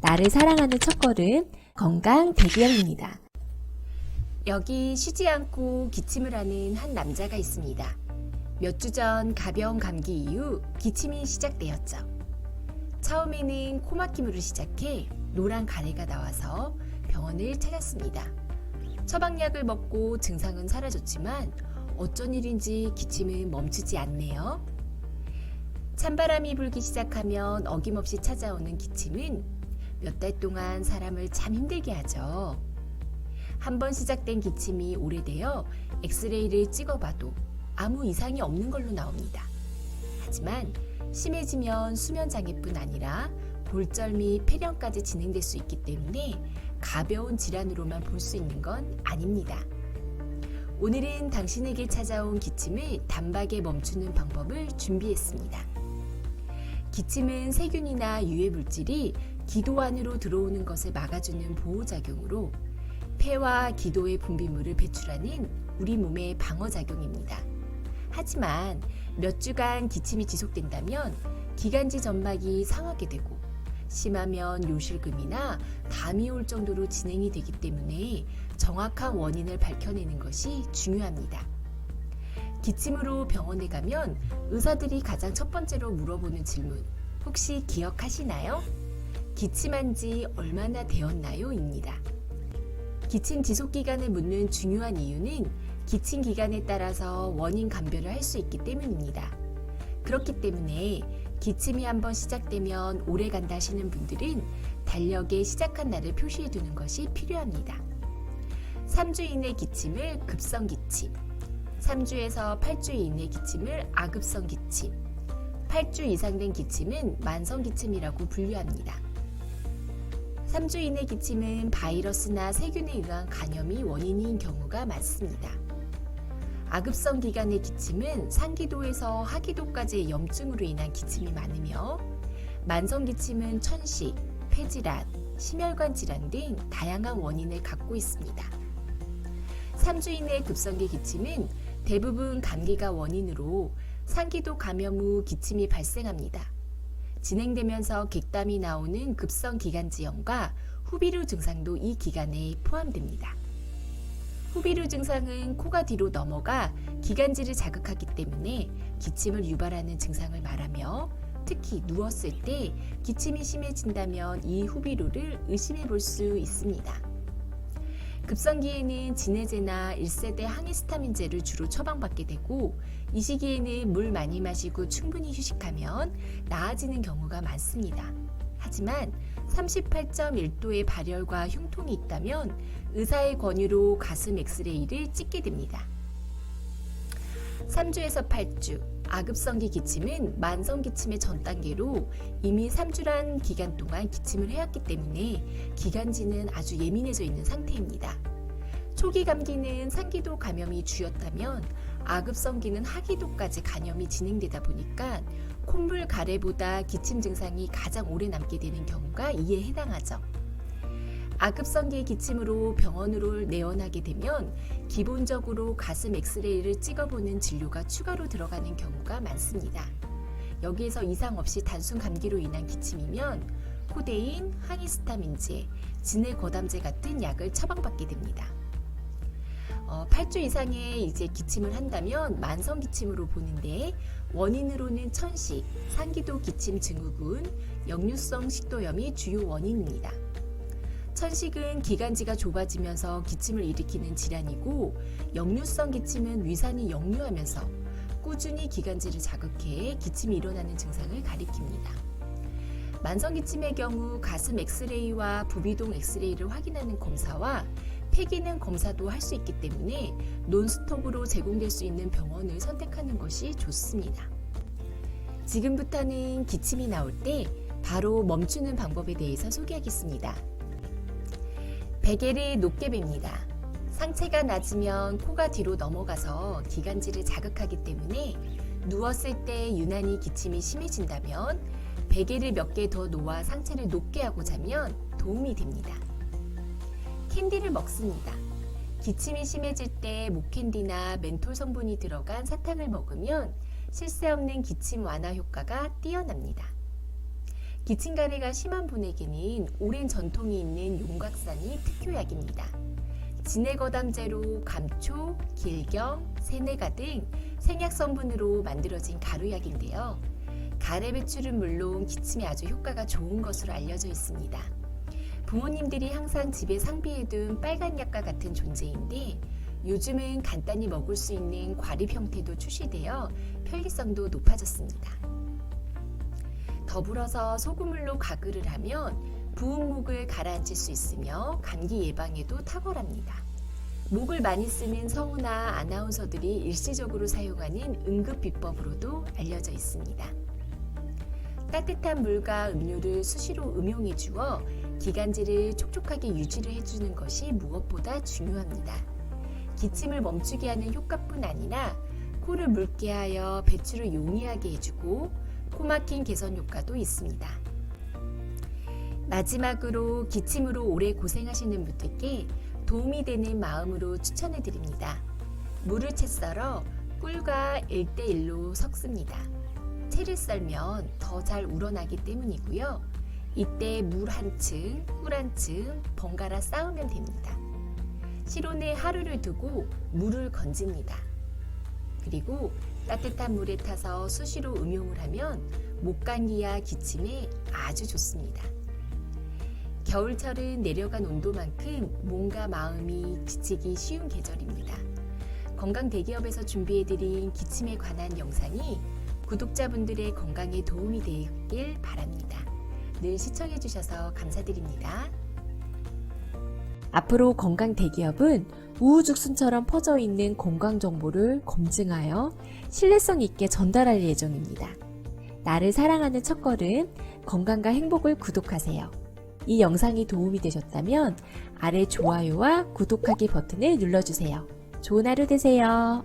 나를 사랑하는 첫걸음 건강 대기업입니다. 여기 쉬지 않고 기침을 하는 한 남자가 있습니다. 몇 주 전 가벼운 감기 이후 기침이 시작되었죠. 처음에는 코막힘으로 시작해 노란 가래가 나와서 병원을 찾았습니다. 처방약을 먹고 증상은 사라졌지만 어쩐 일인지 기침은 멈추지 않네요. 찬바람이 불기 시작하면 어김없이 찾아오는 기침은 몇 달 동안 사람을 참 힘들게 하죠. 한번 시작된 기침이 오래되어 엑스레이를 찍어봐도 아무 이상이 없는 걸로 나옵니다. 하지만 심해지면 수면장애뿐 아니라 골절 및 폐렴까지 진행될 수 있기 때문에 가벼운 질환으로만 볼 수 있는 건 아닙니다. 오늘은 당신에게 찾아온 기침을 단박에 멈추는 방법을 준비했습니다. 기침은 세균이나 유해물질이 기도 안으로 들어오는 것을 막아주는 보호작용으로 폐와 기도의 분비물을 배출하는 우리 몸의 방어작용입니다. 하지만 몇 주간 기침이 지속된다면 기관지 점막이 상하게 되고 심하면 요실금이나 담이 올 정도로 진행이 되기 때문에 정확한 원인을 밝혀내는 것이 중요합니다. 기침으로 병원에 가면 의사들이 가장 첫 번째로 물어보는 질문, 혹시 기억하시나요? 기침한 지 얼마나 되었나요? 입니다. 기침 지속 기간을 묻는 중요한 이유는 기침 기간에 따라서 원인 감별을 할 수 있기 때문입니다. 그렇기 때문에 기침이 한번 시작되면 오래 간다 하시는 분들은 달력에 시작한 날을 표시해 두는 것이 필요합니다. 3주 이내 기침을 급성 기침, 3주에서 8주 이내 기침을 아급성 기침, 8주 이상 된 기침은 만성 기침이라고 분류합니다. 3주 이내 기침은 바이러스나 세균에 의한 감염이 원인인 경우가 많습니다. 아급성 기간의 기침은 상기도에서 하기도까지의 염증으로 인한 기침이 많으며 만성 기침은 천식, 폐질환, 심혈관 질환 등 다양한 원인을 갖고 있습니다. 3주 이내 급성기 기침은 대부분 감기가 원인으로 상기도 감염 후 기침이 발생합니다. 진행되면서 객담이 나오는 급성 기관지염과 후비루 증상도 이 기간에 포함됩니다. 후비루 증상은 코가 뒤로 넘어가 기관지를 자극하기 때문에 기침을 유발하는 증상을 말하며 특히 누웠을 때 기침이 심해진다면 이 후비루를 의심해 볼 수 있습니다. 급성기에는 진해제나 1세대 항히스타민제를 주로 처방받게 되고 이 시기에는 물 많이 마시고 충분히 휴식하면 나아지는 경우가 많습니다. 하지만 38.1도의 발열과 흉통이 있다면 의사의 권유로 가슴 엑스레이를 찍게 됩니다. 3주에서 8주, 아급성기 기침은 만성 기침의 전 단계로 이미 3주란 기간 동안 기침을 해왔기 때문에 기관지는 아주 예민해져 있는 상태입니다. 초기 감기는 상기도 감염이 주였다면 아급성기는 하기도까지 감염이 진행되다 보니까 콧물 가래보다 기침 증상이 가장 오래 남게 되는 경우가 이에 해당하죠. 아급성기의 기침으로 병원으로 내원하게 되면 기본적으로 가슴 엑스레이를 찍어보는 진료가 추가로 들어가는 경우가 많습니다. 여기에서 이상 없이 단순 감기로 인한 기침이면 코데인, 항히스타민제, 진해거담제 같은 약을 처방받게 됩니다. 8주 이상의 이제 기침을 한다면 만성 기침으로 보는데 원인으로는 천식, 상기도 기침 증후군, 역류성 식도염이 주요 원인입니다. 천식은 기관지가 좁아지면서 기침을 일으키는 질환이고 역류성 기침은 위산이 역류하면서 꾸준히 기관지를 자극해 기침이 일어나는 증상을 가리킵니다. 만성 기침의 경우 가슴 엑스레이와 부비동 엑스레이를 확인하는 검사와 폐기능 검사도 할 수 있기 때문에 논스톱으로 제공될 수 있는 병원을 선택하는 것이 좋습니다. 지금부터는 기침이 나올 때 바로 멈추는 방법에 대해서 소개하겠습니다. 베개를 높게 뺍니다. 상체가 낮으면 코가 뒤로 넘어가서 기관지를 자극하기 때문에 누웠을 때 유난히 기침이 심해진다면 베개를 몇 개 더 놓아 상체를 높게 하고 자면 도움이 됩니다. 캔디를 먹습니다. 기침이 심해질 때 목캔디나 멘톨 성분이 들어간 사탕을 먹으면 쉴 새 없는 기침 완화 효과가 뛰어납니다. 기침가래가 심한 분에게는 오랜 전통이 있는 용각산이 특효약입니다. 진해거담제로 감초, 길경, 세네가 등 생약 성분으로 만들어진 가루약인데요. 가래 배출은 물론 기침에 아주 효과가 좋은 것으로 알려져 있습니다. 부모님들이 항상 집에 상비해둔 빨간 약과 같은 존재인데 요즘은 간단히 먹을 수 있는 과립 형태도 출시되어 편리성도 높아졌습니다. 더불어서 소금물로 가글을 하면 부은 목을 가라앉힐 수 있으며 감기 예방에도 탁월합니다. 목을 많이 쓰는 성우나 아나운서들이 일시적으로 사용하는 응급 비법으로도 알려져 있습니다. 따뜻한 물과 음료를 수시로 음용해 주어 기관지를 촉촉하게 유지를 해주는 것이 무엇보다 중요합니다. 기침을 멈추게 하는 효과뿐 아니라 코를 묽게 하여 배출을 용이하게 해주고 코 막힘 개선 효과도 있습니다. 마지막으로 기침으로 오래 고생하시는 분들께 도움이 되는 마음으로 추천해 드립니다. 물을 채 썰어 꿀과 1:1로 섞습니다. 채를 썰면 더 잘 우러나기 때문이고요. 이때 물 한층, 꿀 한층 번갈아 쌓으면 됩니다. 실온에 하루를 두고 물을 건집니다. 그리고 따뜻한 물에 타서 수시로 음용을 하면 목감기와 기침에 아주 좋습니다. 겨울철은 내려간 온도만큼 몸과 마음이 지치기 쉬운 계절입니다. 건강대기업에서 준비해드린 기침에 관한 영상이 구독자분들의 건강에 도움이 되길 바랍니다. 늘 시청해주셔서 감사드립니다. 앞으로 건강대기업은 우후죽순처럼 퍼져 있는 건강정보를 검증하여 신뢰성 있게 전달할 예정입니다. 나를 사랑하는 첫걸음, 건강과 행복을 구독하세요. 이 영상이 도움이 되셨다면 아래 좋아요와 구독하기 버튼을 눌러주세요. 좋은 하루 되세요.